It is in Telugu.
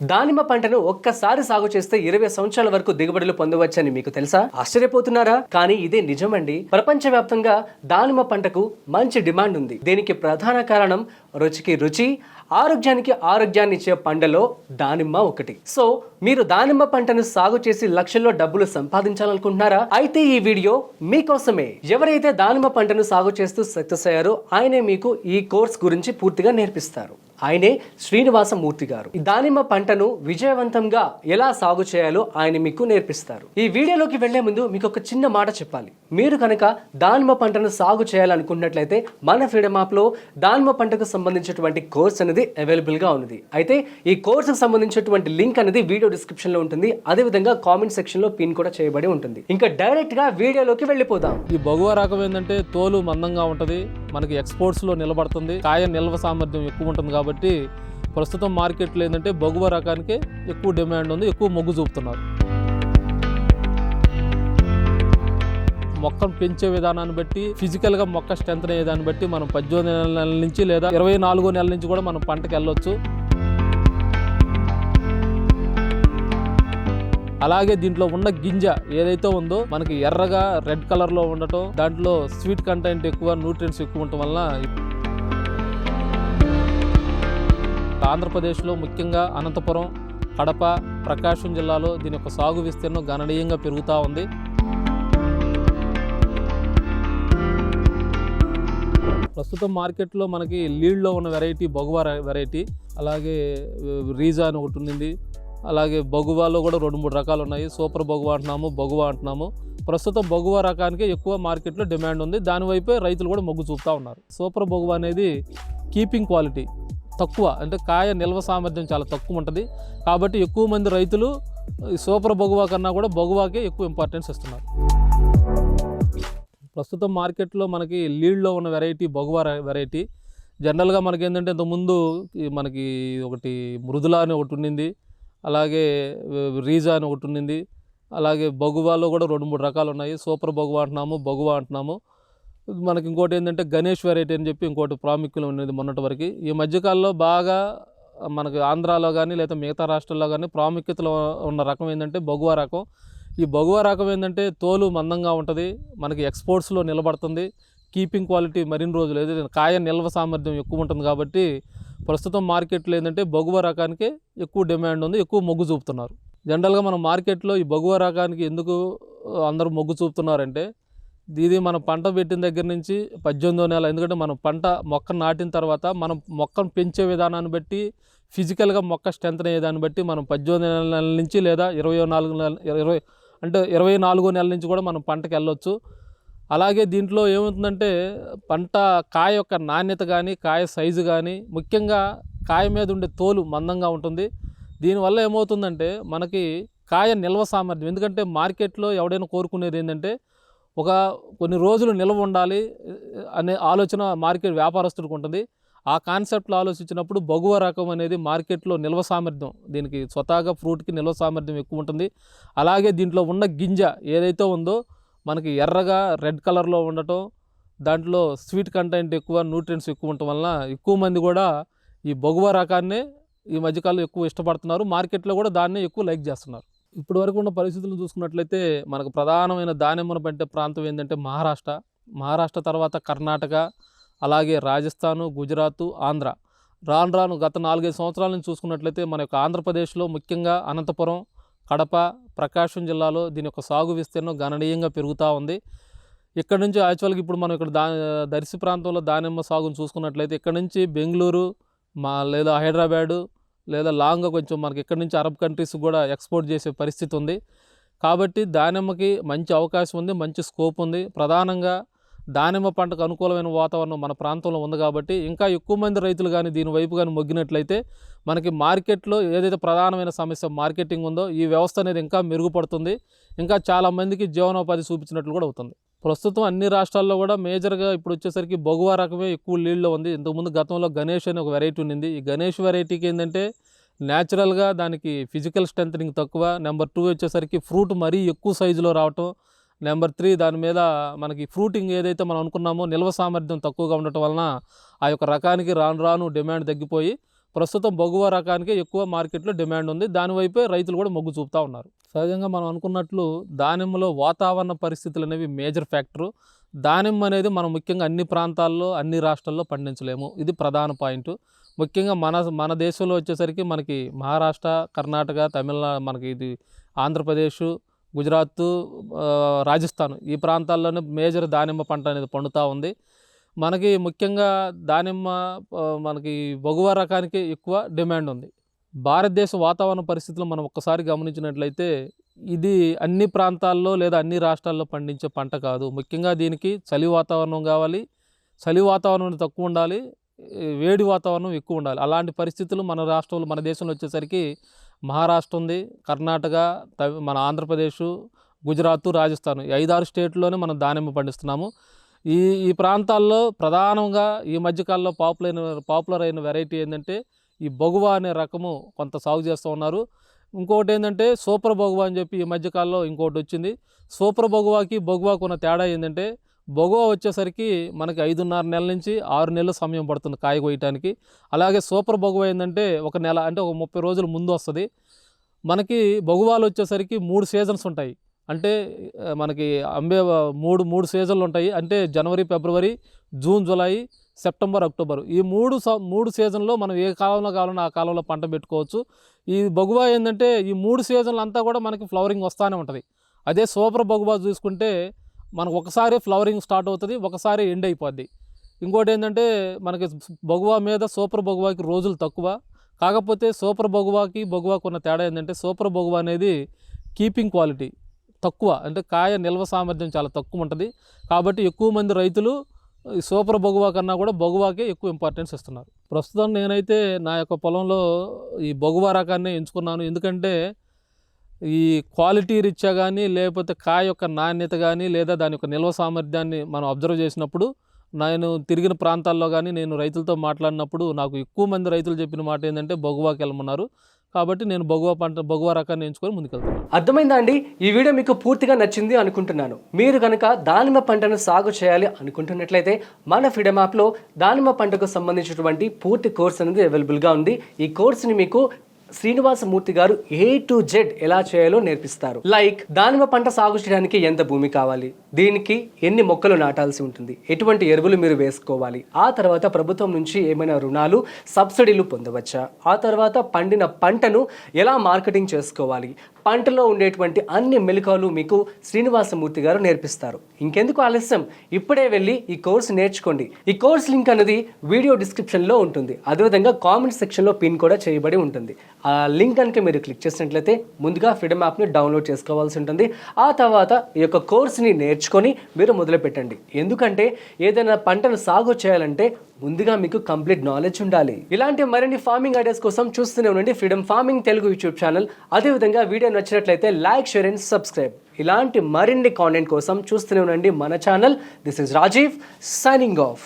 దానిమ్మ పంటను ఒక్కసారి సాగు చేస్తే 20 సంవత్సరాల వరకు దిగుబడులు పొందవచ్చని మీకు తెలుసా? ఆశ్చర్యపోతున్నారా? కానీ ఇదే నిజమండి. ప్రపంచవ్యాప్తంగా దానిమ్మ పంటకు మంచి డిమాండ్ ఉంది. దీనికి ప్రధాన కారణం రుచికి రుచి, ఆరోగ్యానికి ఆరోగ్యాన్ని ఇచ్చే పంటలో దానిమ్మ ఒకటి. సో మీరు దానిమ్మ పంటను సాగు చేసి లక్షల్లో డబ్బులు సంపాదించాలనుకుంటున్నారా? అయితే ఈ వీడియో మీకోసమే. ఎవరైతే దానిమ్మ పంటను సాగు చేస్తూ సక్సెస్ అయ్యారో ఆయనే మీకు ఈ కోర్స్ గురించి పూర్తిగా నేర్పిస్తారు. ఆయనే శ్రీనివాసమూర్తి గారు. ఈ దానిమ్మ పంటను విజయవంతంగా ఎలా సాగు చేయాలో ఆయన మీకు నేర్పిస్తారు. ఈ వీడియోలోకి వెళ్లే ముందు మీకు ఒక చిన్న మాట చెప్పాలి. మీరు కనుక దానిమ్మ పంటను సాగు చేయాలనుకున్నట్లయితే మన ఫ్రీడమ్ యాప్ లో దానిమ్మ పంటకు సంబంధించినటువంటి కోర్స్ అనేది అవైలబుల్ గా ఉంది. అయితే ఈ కోర్సుకు సంబంధించినటువంటి లింక్ అనేది వీడియో డిస్క్రిప్షన్ లో ఉంటుంది. అదే విధంగా కామెంట్ సెక్షన్ లో పిన్ కూడా చేయబడి ఉంటుంది. ఇంకా డైరెక్ట్ గా వీడియోలోకి వెళ్ళిపోదాం. ఈ బగువా రకం ఏంటంటే తోలు మందంగా ఉంటది, మనకి ఎక్స్పోర్ట్స్ లో నిలబడుతుంది, కాయ నిల్వ సామర్థ్యం ఎక్కువ ఉంటుంది కాబట్టి ప్రస్తుతం మార్కెట్లో ఏంటంటే బగువా రకానికి ఎక్కువ డిమాండ్ ఉంది, ఎక్కువ మొగ్గు చూపుతున్నారు. మొక్కను పెంచే విధానాన్ని బట్టి, ఫిజికల్గా మొక్క స్ట్రెంత్ అయ్యే దాన్ని బట్టి మనం 18 నెలల నుంచి లేదా 24 నెలల నుంచి కూడా మనం పంటకి వెళ్ళొచ్చు. అలాగే దీంట్లో ఉన్న గింజ ఏదైతే ఉందో మనకి ఎర్రగా రెడ్ కలర్లో ఉండటం, దాంట్లో స్వీట్ కంటెంట్ ఎక్కువ, న్యూట్రియంట్స్ ఎక్కువ ఉండటం వల్ల ఆంధ్రప్రదేశ్లో ముఖ్యంగా అనంతపురం, కడప, ప్రకాశం జిల్లాలో దీని యొక్క సాగు విస్తీర్ణం గణనీయంగా పెరుగుతూ ఉంది. ప్రస్తుతం మార్కెట్లో మనకి లీడ్లో ఉన్న వెరైటీ బగువా వెరైటీ, అలాగే రీజా అని ఒకటి ఉంది, అలాగే బగువాలో కూడా 2-3 రకాలు ఉన్నాయి. సూపర్ బగువా అంటున్నాము, బగువా అంటున్నాము. ప్రస్తుతం బగువా రకానికి ఎక్కువ మార్కెట్లో డిమాండ్ ఉంది, దానివైపే రైతులు కూడా మొగ్గు చూపుతూ ఉన్నారు. సూపర్ బగువా అనేది కీపింగ్ క్వాలిటీ తక్కువ, అంటే కాయ నిల్వ సామర్థ్యం చాలా తక్కువ ఉంటుంది కాబట్టి ఎక్కువ మంది రైతులు సూపర్ బగువా కన్నా కూడా బగువాకే ఎక్కువ ఇంపార్టెన్స్ ఇస్తున్నారు. ప్రస్తుతం మార్కెట్లో మనకి లీడ్లో ఉన్న వెరైటీ బగువా వెరైటీ. జనరల్గా మనకి ఏంటంటే ఇంతకుముందు మనకి ఒకటి మృదులా అని ఒకటి ఉండింది, అలాగే రీజా అని ఒకటి ఉండింది, అలాగే బగువాలో కూడా 2-3 రకాలు ఉన్నాయి. సూపర్ బగువా అంటున్నాము, బగువా అంటున్నాము. మనకి ఇంకోటి ఏంటంటే గణేష్ వెరైటీ అని చెప్పి ఇంకోటి ప్రాముఖ్యం ఉన్నది మొన్నటి వరకు. ఈ మధ్యకాలంలో బాగా మనకి ఆంధ్రాలో కానీ లేదా మిగతా రాష్ట్రాల్లో కానీ ప్రాముఖ్యతలో ఉన్న రకం ఏంటంటే బగువా రకం. ఈ బగువా రకం ఏంటంటే తోలు మందంగా ఉంటుంది, మనకి ఎక్స్పోర్ట్స్లో నిలబడుతుంది, కీపింగ్ క్వాలిటీ మరిన్ని రోజులు, ఏదైతే కాయ నిల్వ సామర్థ్యం ఎక్కువ ఉంటుంది కాబట్టి ప్రస్తుతం మార్కెట్లో ఏంటంటే బగువా రకానికి ఎక్కువ డిమాండ్ ఉంది, ఎక్కువ మొగ్గు చూపుతున్నారు. జనరల్గా మనం మార్కెట్లో ఈ బగువా రకానికి ఎందుకు అందరూ మొగ్గు చూపుతున్నారంటే, ఇది మనం పంట పెట్టిన దగ్గర నుంచి 18వ నెల, ఎందుకంటే మనం మొక్క నాటిన తర్వాత మనం మొక్కను పెంచే విధానాన్ని బట్టి, ఫిజికల్గా మొక్క స్ట్రెంత్ అయ్యే దాన్ని బట్టి మనం 18 నెలల నుంచి లేదా 24 నెలల నుంచి కూడా మనం పంటకి వెళ్ళొచ్చు. అలాగే దీంట్లో ఏమవుతుందంటే కాయ యొక్క నాణ్యత కానీ, కాయ సైజు కానీ, ముఖ్యంగా కాయ మీద ఉండే తోలు మందంగా ఉంటుంది. దీనివల్ల ఏమవుతుందంటే మనకి కాయ నిల్వ సామర్థ్యం, ఎందుకంటే మార్కెట్లో ఎవడైనా కోరుకునేది ఏంటంటే కొన్ని రోజులు నిల్వ ఉండాలి అనే ఆలోచన మార్కెట్ వ్యాపారస్తుడికి ఉంటుంది. ఆ కాన్సెప్ట్లో ఆలోచించినప్పుడు బగువా రకం అనేది మార్కెట్లో నిల్వ సామర్థ్యం, దీనికి స్వతహాగా ఫ్రూట్కి నిల్వ సామర్థ్యం ఎక్కువ ఉంటుంది. అలాగే దీంట్లో ఉన్న గింజ ఏదైతే ఉందో మనకి ఎర్రగా రెడ్ కలర్లో ఉండటం, దాంట్లో స్వీట్ కంటెంట్ ఎక్కువ, న్యూట్రియంట్స్ ఎక్కువ ఉండటం వలన ఎక్కువ మంది కూడా ఈ బగువా రకాన్నే ఈ మధ్యకాలంలో ఎక్కువ ఇష్టపడుతున్నారు. మార్కెట్లో కూడా దాన్నే ఎక్కువ లైక్ చేస్తున్నారు. ఇప్పటి వరకు ఉన్న పరిస్థితులను చూసుకున్నట్లయితే మనకు ప్రధానమైన దానిమ్మను పండే ప్రాంతం ఏంటంటే మహారాష్ట్ర తర్వాత కర్ణాటక, అలాగే రాజస్థాను, గుజరాత్, ఆంధ్ర. రాను గత 4-5 సంవత్సరాల నుంచి చూసుకున్నట్లయితే మన యొక్క ఆంధ్రప్రదేశ్లో ముఖ్యంగా అనంతపురం, కడప, ప్రకాశం జిల్లాలో దీని యొక్క సాగు విస్తీర్ణం గణనీయంగా పెరుగుతూ ఉంది. ఇక్కడ నుంచి యాక్చువల్గా ఇప్పుడు మనం ఇక్కడ దర్శి ప్రాంతంలో దానిమ్మ సాగును చూసుకున్నట్లయితే ఇక్కడ నుంచి బెంగళూరు లేదా హైదరాబాదు లేదా లాంగ్గా కొంచెం మనకి ఇక్కడ నుంచి అరబ్ కంట్రీస్ కూడా ఎక్స్పోర్ట్ చేసే పరిస్థితి ఉంది. కాబట్టి దానిమ్మకి మంచి అవకాశం ఉంది, మంచి స్కోప్ ఉంది. ప్రధానంగా దానిమ్మ పంటకు అనుకూలమైన వాతావరణం మన ప్రాంతంలో ఉంది కాబట్టి ఇంకా ఎక్కువ మంది రైతులు కానీ దీని వైపు కానీ మొగ్గినట్లయితే మనకి మార్కెట్లో ఏదైతే ప్రధానమైన సమస్య మార్కెటింగ్ ఉందో ఈ వ్యవస్థ అనేది ఇంకా మెరుగుపడుతుంది, ఇంకా చాలామందికి జీవనోపాధి చూపించినట్లు కూడా అవుతుంది. ప్రస్తుతం అన్ని రాష్ట్రాల్లో కూడా మేజర్గా ఇప్పుడు వచ్చేసరికి బగువా రకమే ఎక్కువ లీడ్లో ఉంది. ఇంతకుముందు గతంలో గణేష్ అనే ఒక వెరైటీ ఉండింది. ఈ గణేష్ వెరైటీకి ఏంటంటే న్యాచురల్గా దానికి ఫిజికల్ స్ట్రెంథనింగ్ తక్కువ, నెంబర్ 2 వచ్చేసరికి ఫ్రూట్ మరీ ఎక్కువ సైజులో రావటం, నెంబర్ 3 దాని మీద మనకి ఫ్రూటింగ్ ఏదైతే మనం అనుకున్నామో నిల్వ సామర్థ్యం తక్కువగా ఉండటం వలన ఆ యొక్క రకానికి రాను డిమాండ్ తగ్గిపోయి ప్రస్తుతం బగువా రకానికి ఎక్కువ మార్కెట్లో డిమాండ్ ఉంది. దానివైపే రైతులు కూడా మొగ్గు చూపుతూ ఉన్నారు. సహజంగా మనం అనుకున్నట్లు దానిమ్మలో వాతావరణ పరిస్థితులు అనేవి మేజర్ ఫ్యాక్టరు. దానిమ్మ అనేది మనం ముఖ్యంగా అన్ని ప్రాంతాల్లో అన్ని రాష్ట్రాల్లో పండించలేము. ఇది ప్రధాన పాయింట్. ముఖ్యంగా మన దేశంలో వచ్చేసరికి మనకి మహారాష్ట్ర, కర్ణాటక, తమిళనాడు, మనకి ఇది ఆంధ్రప్రదేశ్, గుజరాత్, రాజస్థాన్ ఈ ప్రాంతాల్లోనే మేజర్ దానిమ్మ పంట అనేది పండుతూ ఉంది. మనకి ముఖ్యంగా దానిమ్మ మనకి బగువా రకానికి ఎక్కువ డిమాండ్ ఉంది. భారతదేశ వాతావరణ పరిస్థితులు మనం ఒక్కసారి గమనించినట్లయితే ఇది అన్ని ప్రాంతాల్లో లేదా అన్ని రాష్ట్రాల్లో పండించే పంట కాదు. ముఖ్యంగా దీనికి చలి వాతావరణం కావాలి, చలి వాతావరణం తక్కువ ఉండాలి, వేడి వాతావరణం ఎక్కువ ఉండాలి. అలాంటి పరిస్థితులు మన రాష్ట్రంలో మన దేశంలో వచ్చేసరికి మహారాష్ట్ర ఉంది, కర్ణాటక, మన ఆంధ్రప్రదేశ్, గుజరాత్, రాజస్థాన్ ఈ 5-6 స్టేట్లోనే మనం దానిమ్మ పండిస్తున్నాము. ఈ ప్రాంతాల్లో ప్రధానంగా ఈ మధ్యకాలంలో పాపులర్ అయిన వెరైటీ ఏంటంటే ఈ బగువా అనే రకము కొంత సాగు చేస్తూ ఉన్నారు. ఇంకొకటి ఏంటంటే సూపర్ బగువా అని చెప్పి ఈ మధ్యకాలంలో ఇంకోటి వచ్చింది. సూపర్ బగువాకు ఉన్న తేడా ఏంటంటే బగువా వచ్చేసరికి మనకి 5.5 నెలల నుంచి 6 నెలల సమయం పడుతుంది కాయ కోయటానికి. అలాగే సూపర్ బగువా ఏంటంటే 1 నెల అంటే ఒక 30 రోజుల ముందు వస్తుంది. మనకి బగువాలు వచ్చేసరికి 3 సీజన్స్ ఉంటాయి. అంటే మనకి మూడు సీజన్లు ఉంటాయి. అంటే జనవరి, ఫిబ్రవరి, జూన్, జూలై, సెప్టెంబర్, అక్టోబర్ ఈ మూడు సీజన్లో మనం ఏ కాలంలో కావాలన్నా ఆ కాలంలో పంట పెట్టుకోవచ్చు. ఈ బగువా ఏంటంటే ఈ 3 సీజన్లు అంతా కూడా మనకి ఫ్లవరింగ్ వస్తూనే ఉంటుంది. అదే సూపర్ బగువా చూసుకుంటే మనకు ఒకసారి ఫ్లవరింగ్ స్టార్ట్ అవుతుంది, ఒకసారి ఎండ్ అయిపోద్ది. ఇంకోటి ఏంటంటే మనకి బగువా మీద సూపర్ బగువాకి రోజులు తక్కువ. కాకపోతే సూపర్ బగువాకు ఉన్న తేడా ఏంటంటే సూపర్ బగువా అనేది కీపింగ్ క్వాలిటీ తక్కువ, అంటే కాయ నిల్వ సామర్థ్యం చాలా తక్కువ ఉంటుంది. కాబట్టి ఎక్కువ మంది రైతులు ఈ సూపర్ బగువా కన్నా కూడా బగువాకే ఎక్కువ ఇంపార్టెన్స్ ఇస్తున్నారు. ప్రస్తుతం నేనైతే నా యొక్క పొలంలో ఈ బగువా రకాన్ని ఎంచుకున్నాను. ఎందుకంటే ఈ క్వాలిటీ రీత్యా కానీ లేకపోతే కాయ యొక్క నాణ్యత కానీ లేదా దాని యొక్క నిల్వ సామర్థ్యాన్ని మనం అబ్జర్వ్ చేసినప్పుడు నేను తిరిగిన ప్రాంతాల్లో కానీ నేను రైతులతో మాట్లాడినప్పుడు నాకు ఎక్కువ మంది రైతులు చెప్పిన మాట ఏంటంటే బగువాకి వెళ్ళమన్నారు. కాబట్టి నేను బగువా రకాన్ని ఎంచుకొని ముందుకెళ్తాను. అర్థమైందా అండి? ఈ వీడియో మీకు పూర్తిగా నచ్చింది అనుకుంటున్నాను. మీరు కనుక దానిమ్మ పంటను సాగు చేయాలి అనుకుంటున్నట్లయితే మన ఫ్రీడమ్ యాప్లో దానిమ్మ పంటకు సంబంధించినటువంటి పూర్తి కోర్స్ అనేది అవైలబుల్గా ఉంది. ఈ కోర్సుని మీకు శ్రీనివాసమూర్తి గారు A to Z ఎలా చేయాలో నేర్పిస్తారు. లైక్ దానిమ్మ పంట సాగు చేయడానికి ఎంత భూమి కావాలి, దీనికి ఎన్ని మొక్కలు నాటాల్సి ఉంటుంది, ఎటువంటి ఎరువులు మీరు వేసుకోవాలి, ఆ తర్వాత ప్రభుత్వం నుంచి ఏమైనా రుణాలు సబ్సిడీలు పొందవచ్చా, ఆ తర్వాత పండిన పంటను ఎలా మార్కెటింగ్ చేసుకోవాలి, పంటలో ఉండేటువంటి అన్ని మెలకువలు మీకు శ్రీనివాసమూర్తి గారు నేర్పిస్తారు. ఇంకెందుకు ఆలస్యం, ఇప్పుడే వెళ్ళి ఈ కోర్సు నేర్చుకోండి. ఈ కోర్స్ లింక్ అనేది వీడియో డిస్క్రిప్షన్లో ఉంటుంది. అదేవిధంగా కామెంట్ సెక్షన్లో పిన్ కూడా చేయబడి ఉంటుంది. ఆ లింక్ కనుక మీరు క్లిక్ చేసినట్లయితే ముందుగా ఫ్రీడమ్ యాప్ని డౌన్లోడ్ చేసుకోవాల్సి ఉంటుంది. ఆ తర్వాత ఈ యొక్క కోర్సుని నేర్చుకొని మీరు మొదలు పెట్టండి. ఎందుకంటే ఏదైనా పంటను సాగు చేయాలంటే ముందుగా మీకు కంప్లీట్ నాలెడ్జ్ ఉండాలి. ఇలాంటి మరిన్ని ఫార్మింగ్ ఐడియాస్ కోసం చూస్తూనే ఉండండి freedom farming Telugu YouTube channel. అదేవిధంగా వీడియో నచ్చినట్లయితే లైక్, షేర్ అండ్ సబ్స్క్రైబ్. ఇలాంటి మరిన్ని కాంటెంట్ కోసం చూస్తూనే ఉండండి మన channel. This is Rajeev signing of.